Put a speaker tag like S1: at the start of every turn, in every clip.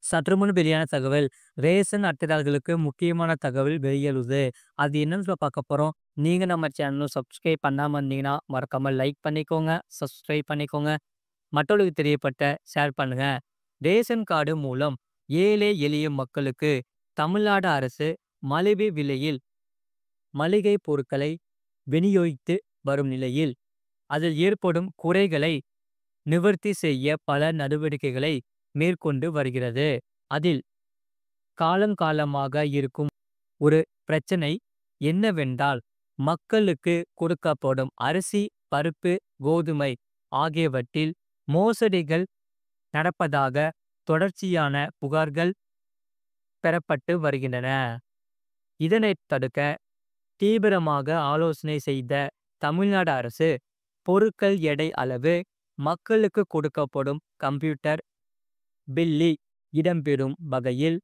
S1: சற்றுமுன் வெளியான தகவல். ரேஷன் அட்டைதாரர்களுக்கு முக்கியமான தகவல் வெளியாகுது. அது என்னன்னு பார்க்க போறோம். நீங்க நம்ம சேனலும் சப்ஸ்கிரைப் பண்ணாம இருந்தீங்கன்னா, மறக்காம லைக் பண்ணிக்கோங்க, சப்ஸ்கிரைப் பண்ணிக்கோங்க. மற்றவர்களுக்கு தெரியப்பட்ட ஷேர் பண்ணுங்க. ரேஷன் கார்டு மூலம் ஏழை எளிய மக்களுக்கு தமிழ்நாடு அரசு மலிவு விலையில் மளிகை பொருட்களை விநியோகித்து வரும் நிலையில், அதில் ஏற்படும் குறைகளை நிவர்த்தி செய்ய பல நடவடிக்கைகளை மேற்கொண்டு வருகிறது. அதில் காலங்காலமாக இருக்கும் ஒரு பிரச்சனை என்னவென்றால், மக்களுக்கு கொடுக்கப்படும் அரிசி, பருப்பு, கோதுமை ஆகியவற்றில் மோசடிகள் நடப்பதாக தொடர்ச்சியான புகார்கள் பெறப்பட்டு வருகின்றன. இதனைத் தடுக்க தீவிரமாக ஆலோசனை செய்த தமிழ்நாடு அரசு, பொருட்கள் எடை அளவு, மக்களுக்கு கொடுக்கப்படும் கம்ப்யூட்டர் பில்லி இடம்பெறும் வகையில்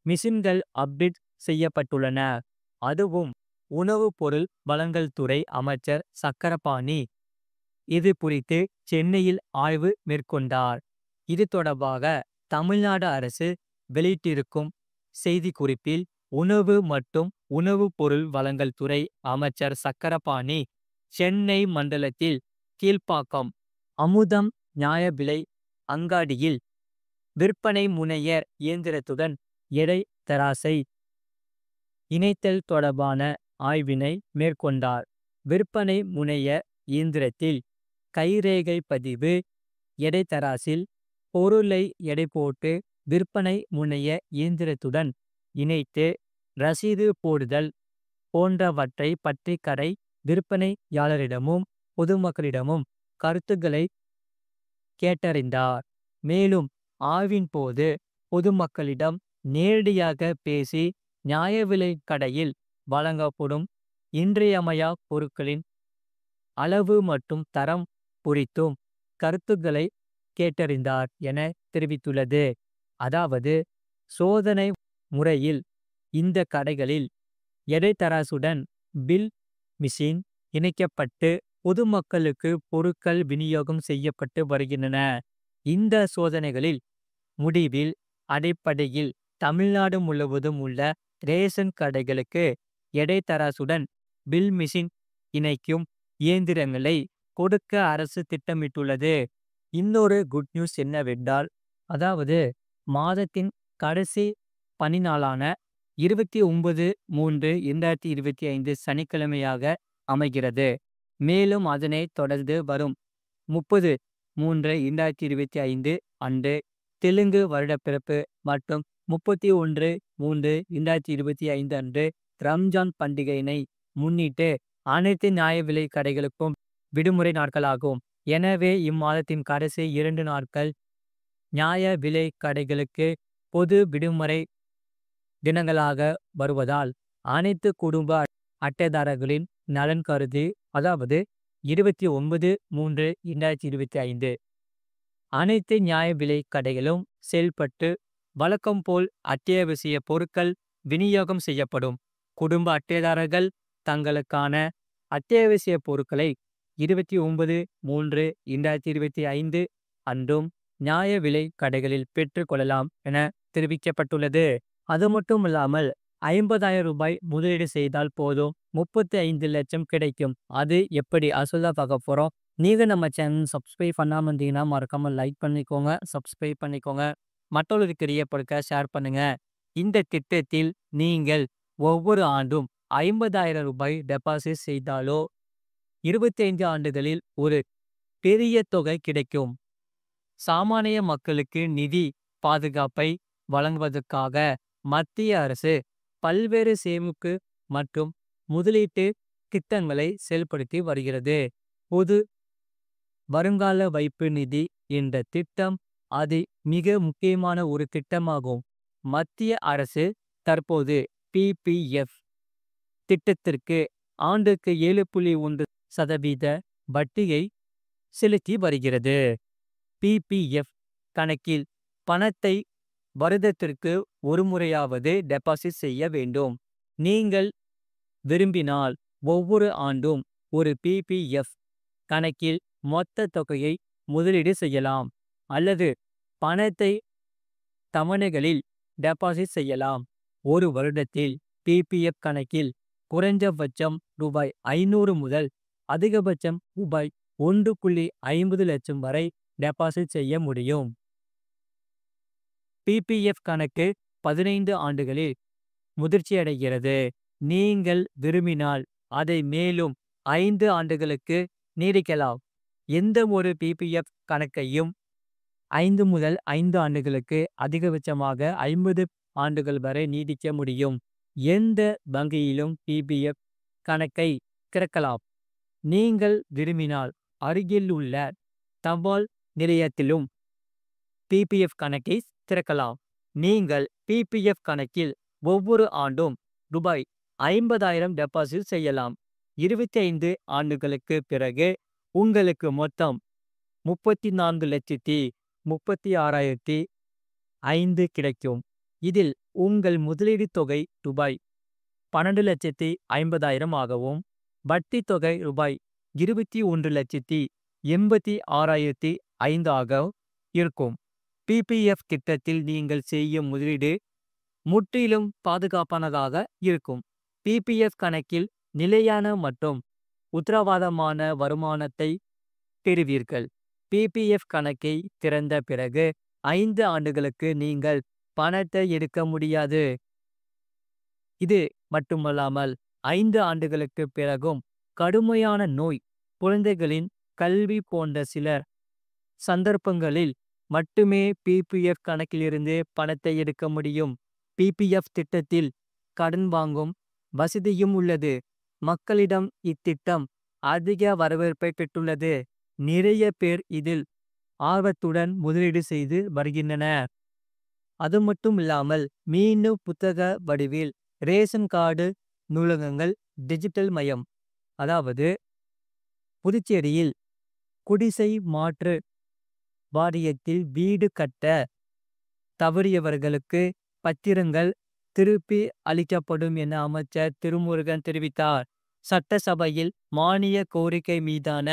S1: மிஷின்கள் அப்டேட் செய்யப்பட்டுள்ளன. அதுவும் உணவுப் பொருள் வழங்கல் துறை அமைச்சர் சக்கரபாணி இது குறித்து சென்னையில் ஆய்வு மேற்கொண்டார். இது தொடர்பாக தமிழ்நாடு அரசு வெளியிட்டிருக்கும் செய்திக்குறிப்பில், உணவு மற்றும் உணவுப் பொருள் வழங்கல் துறை அமைச்சர் சக்கரபாணி சென்னை மண்டலத்தில் கீழ்ப்பாக்கம் அமுதம் நியாய விலை அங்காடியில் விற்பனை முனையர் இயந்திரத்துடன் எடை தராசை இணைத்தல் தொடர்பான ஆய்வினை மேற்கொண்டார். விற்பனை முனைய இயந்திரத்தில் கைரேகை பதிவு, எடை தராசில் பொருளை எடை போட்டு விற்பனை முனைய இயந்திரத்துடன் இணைத்து ரசீது போடுதல் போன்றவற்றை பற்றி கடை விற்பனையாளரிடமும் பொதுமக்களிடமும் கருத்துக்களை கேட்டறிந்தார். மேலும் ஆய்வின் போது பொதுமக்களிடம் நேரடியாக பேசி நியாய விலை கடையில் வழங்கப்படும் இன்றியமையா பொருட்களின் அளவு மற்றும் தரம் குறித்தும் கருத்துக்களை கேட்டறிந்தார் என தெரிவித்துள்ளது. அதாவது, சோதனை முறையில் இந்த கடைகளில் எடைத்தராசுடன் பில் மிஷின் இணைக்கப்பட்டு பொதுமக்களுக்கு பொருட்கள் விநியோகம் செய்யப்பட்டு வருகின்றன. இந்த சோதனைகளில் முடிவில் அடிப்படையில் தமிழ்நாடு முழுவதும் உள்ள ரேஷன் கடைகளுக்கு எடைத்தராசுடன் பில் மிஷின் இணைக்கும் இயந்திரங்களை கொடுக்க அரசு திட்டமிட்டுள்ளது. இன்னொரு குட் நியூஸ் என்னவென்றால், அதாவது மாதத்தின் கடைசி பணி நாளான 29/3/2025 சனிக்கிழமையாக அமைகிறது. மேலும் அதனைத் தொடர்ந்து வரும் 30/3/2025 அன்று தெலுங்கு வருடப்பிறப்பு மற்றும் 31/3/2025 அன்று ரம்ஜான் பண்டிகையினை முன்னிட்டு அனைத்து நியாய விலை கடைகளுக்கும் விடுமுறை நாட்களாகும். எனவே இம்மாதத்தின் கடைசி 2 நாட்கள் நியாய விலை கடைகளுக்கு பொது விடுமுறை தினங்களாக வருவதால், அனைத்து குடும்ப அட்டைதாரர்களின் நலன் கருதி, அதாவது 29/3/2025 அனைத்து நியாய விலை கடைகளும் செயல்பட்டு வழக்கம் போல் அத்தியாவசிய பொருட்கள் விநியோகம் செய்யப்படும். குடும்ப அட்டைதாரர்கள் தங்களுக்கான அத்தியாவசிய பொருட்களை 29/3/2025 அன்றும் நியாய விலை கடைகளில் பெற்றுக் கொள்ளலாம் என தெரிவிக்கப்பட்டுள்ளது. அது மட்டுமில்லாமல் 50,000 ரூபாய் முதலீடு செய்தால் போதும் 35 லட்சம் கிடைக்கும். அது எப்படி அசோலா பார்க்க போறோம். நீங்க நம்ம சேனல் சப்ஸ்கிரைப் பண்ணாம இருந்தீங்கன்னா, மறக்காம லைக் பண்ணிக்கோங்க, சப்ஸ்கிரைப் பண்ணிக்கோங்க. மற்றவர்களுக்கு தெரியப்படுத்த ஷேர் பண்ணுங்க. இந்த திட்டத்தில் நீங்கள் ஒவ்வொரு ஆண்டும் 50,000 ரூபாய் டெபாசிட் செய்தாலோ 25 ஆண்டுகளில் ஒரு பெரிய தொகை கிடைக்கும். சாமானிய மக்களுக்கு நிதி பாதுகாப்பை வழங்குவதற்காக மத்திய அரசு பல்வேறு சேமிப்பு மற்றும் முதலீட்டு திட்டங்களை செயல்படுத்தி வருகிறது. பொது வருங்கால வைப்பு நிதி என்ற திட்டம் அது மிக முக்கியமான ஒரு திட்டமாகும். மத்திய அரசு தற்போது பிபிஎஃப் திட்டத்திற்கு ஆண்டுக்கு 7.1% வட்டியை செலுத்தி வருகிறது. பிபிஎஃப் கணக்கில் பணத்தை வருடத்திற்கு ஒரு முறையாவது டெபாசிட் செய்ய வேண்டும். நீங்கள் விரும்பினால் ஒவ்வொரு ஆண்டும் ஒரு பிபிஎஃப் கணக்கில் மொத்த தொகையை முதலீடு செய்யலாம். அல்லது பணத்தை தவணைகளில் டெபாசிட் செய்யலாம். ஒரு வருடத்தில் பிபிஎஃப் கணக்கில் குறைந்தபட்சம் ரூபாய் 500 முதல் அதிகபட்சம் ரூபாய் 1,50 லட்சம் வரை டெபாசிட் செய்ய முடியும். பிபிஎஃப் கணக்கு 15 ஆண்டுகளில் முதிர்ச்சியடைகிறது. நீங்கள் விரும்பினால் அதை மேலும் 5 ஆண்டுகளுக்கு நீடிக்கலாம். எந்த ஒரு பிபிஎஃப் கணக்கையும் 5 முதல் 5 ஆண்டுகளுக்கு அதிகபட்சமாக 50 ஆண்டுகள் வரை நீடிக்க முடியும். எந்த வங்கியிலும் பிபிஎஃப் கணக்கை திறக்கலாம். நீங்கள் விரும்பினால் அருகில் உள்ள தபால் நிலையத்திலும் பிபிஎஃப் கணக்கை திறக்கலாம். நீங்கள் பிபிஎஃப் கணக்கில் ஒவ்வொரு ஆண்டும் ரூபாய் 50,000 டெபாசிட் செய்யலாம். 25 ஆண்டுகளுக்கு பிறகு உங்களுக்கு மொத்தம் 34,36,005 கிடைக்கும். இதில் உங்கள் முதலீடு தொகை ரூபாய் 12,50,000 ஆகவும் வட்டி தொகை ரூபாய் 21,86,005 ஆக இருக்கும். பிபிஎஃப் திட்டத்தில் நீங்கள் செய்யும் முதலீடு முற்றிலும் பாதுகாப்பானதாக இருக்கும். பிபிஎஃப் கணக்கில் நிலையான மற்றும் உத்தரவாதமான வருமானத்தை பெறுவீர்கள். பிபிஎஃப் கணக்கை திறந்த பிறகு 5 ஆண்டுகளுக்கு நீங்கள் பணத்தை எடுக்க முடியாது. இது மட்டுமல்லாமல் 5 ஆண்டுகளுக்கு பிறகும் கடுமையான நோய், குழந்தைகளின் கல்வி போன்ற சில சந்தர்ப்பங்களில் மட்டுமே பிபிஎஃப் கணக்கிலிருந்து பணத்தை எடுக்க முடியும். பிபிஎஃப் திட்டத்தில் கடன் வாங்கும் வசதியும் உள்ளது. மக்களிடம் இத்திட்டம் அதிக வரவேற்பை பெற்றுள்ளது. நிறைய பேர் இதில் ஆர்வத்துடன் முதலீடு செய்து வருகின்றனர். அது மட்டும் இல்லாமல் மீண்டும் புத்தக வடிவில் ரேஷன் கார்டு நூலகங்கள் டிஜிட்டல் மயம். அதாவது புதுச்சேரியில் குடிசை மாற்று வாரியத்தில் வீடு கட்ட தவறியவர்களுக்கு பத்திரங்கள் திருப்பி அளிக்கப்படும் என அமைச்சர் திருமுருகன் தெரிவித்தார். சட்டசபையில் மானிய கோரிக்கை மீதான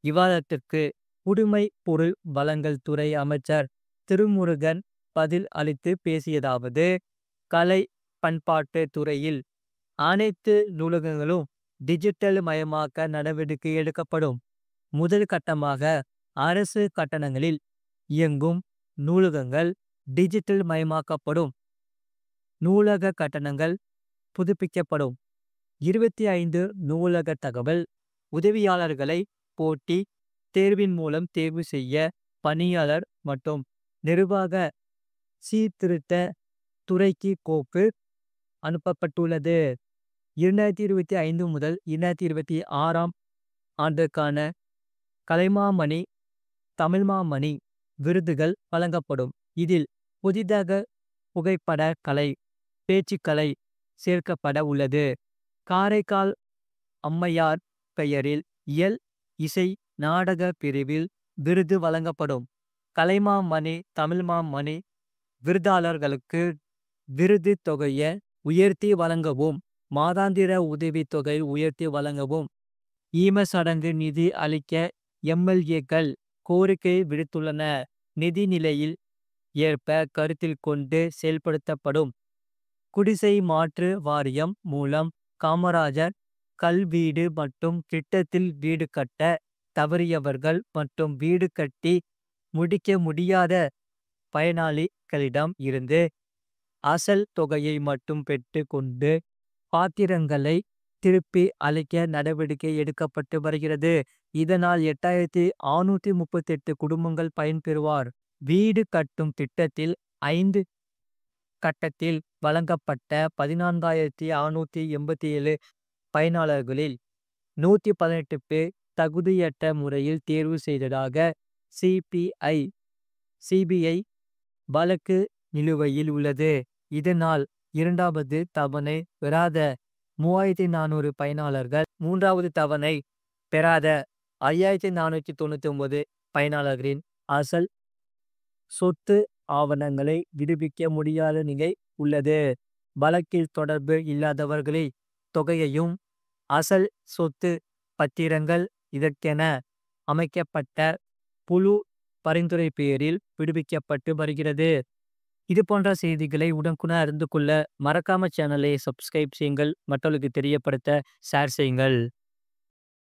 S1: விவாதத்திற்கு குடிமை பொருள் வழங்கல் துறை அமைச்சர் திருமுருகன் பதில் அளித்து பேசியதாவது: கலை பண்பாட்டு துறையில் அனைத்து நூலகங்களும் டிஜிட்டல் மயமாக்க நடவடிக்கை எடுக்கப்படும். முதல் கட்டமாக அரசு கட்டணங்களில் இயங்கும் நூலகங்கள் டிஜிட்டல் மயமாக்கப்படும். நூலக கட்டணங்கள் புதுப்பிக்கப்படும். 25 நூலக தகவல் உதவியாளர்களை போட்டி தேர்வின் மூலம் தேர்வு செய்ய பணியாளர் மற்றும் நிர்வாக சீர்திருத்த துறைக்கு கோப்பு அனுப்பப்பட்டுள்ளது. 2025 முதல் 2026 ஆண்டுக்கான கலைமாமணி, தமிழ்மாமணி விருதுகள் வழங்கப்படும். இதில் புதிதாக புகைப்பட கலை, பேச்சுக்கலை சேர்க்கப்பட உள்ளது. காரைக்கால் அம்மையார் பெயரில் இயல், இசை, நாடக பிரிவில் விருது வழங்கப்படும். கலைமாமணி, தமிழ்மாமணி விருதாளர்களுக்கு விருது தொகையை உயர்த்தி வழங்கவும், மாதாந்திர உதவித்தொகை உயர்த்தி வழங்கவும் ஈமச்சடங்கு நிதி அளிக்க எம்எல்ஏக்கள் கோரிக்கை விடுத்துள்ளனர். நிதி நிலையில் ஏற்ப கருத்தில் கொண்டு செயல்படுத்தப்படும் குடிசை மாற்று வாரியம் மூலம் காமராஜர் கல்வீடு மற்றும் திட்டத்தில் வீடு கட்ட தவறியவர்கள் மற்றும் வீடு கட்டி முடிக்க முடியாத பயனாளிகளிடம் இருந்து அசல் தொகையை மட்டும் பெற்று கொண்டு பாத்திரங்களை திருப்பி அளிக்க நடவடிக்கை எடுக்கப்பட்டு வருகிறது. இதனால் 8,638 குடும்பங்கள் பயன்பெறுவார். வீடு கட்டும் திட்டத்தில் 5 கட்டத்தில் வழங்கப்பட்ட 14,687 பயனாளர்களில் 118 பேர் தகுதியற்ற முறையில் தேர்வு செய்ததாக சிபிஐ வழக்கு நிலுவையில் உள்ளது. இதனால் இரண்டாவது தவணை பெறாத 3,400 பயனாளர்கள், மூன்றாவது தவணை பெறாத 5,499 பயனாளர்களின் அசல் சொத்து ஆவணங்களை விடுவிக்க முடியாத நிலை உள்ளது. வழக்கில் தொடர்பு இல்லாதவர்களை தொகையையும் அசல் சொத்து பத்திரங்கள் இதற்கென அமைக்கப்பட்ட குழு பரிந்துரை பேரில் விடுவிக்கப்பட்டு வருகிறது. இது போன்ற செய்திகளை உடனுக்குடன் அறிந்து கொள்ள மறக்காம சேனலை சப்ஸ்கிரைப் செய்யுங்கள். மற்றவர்களுக்கு தெரியப்படுத்த ஷேர் செய்யுங்கள்.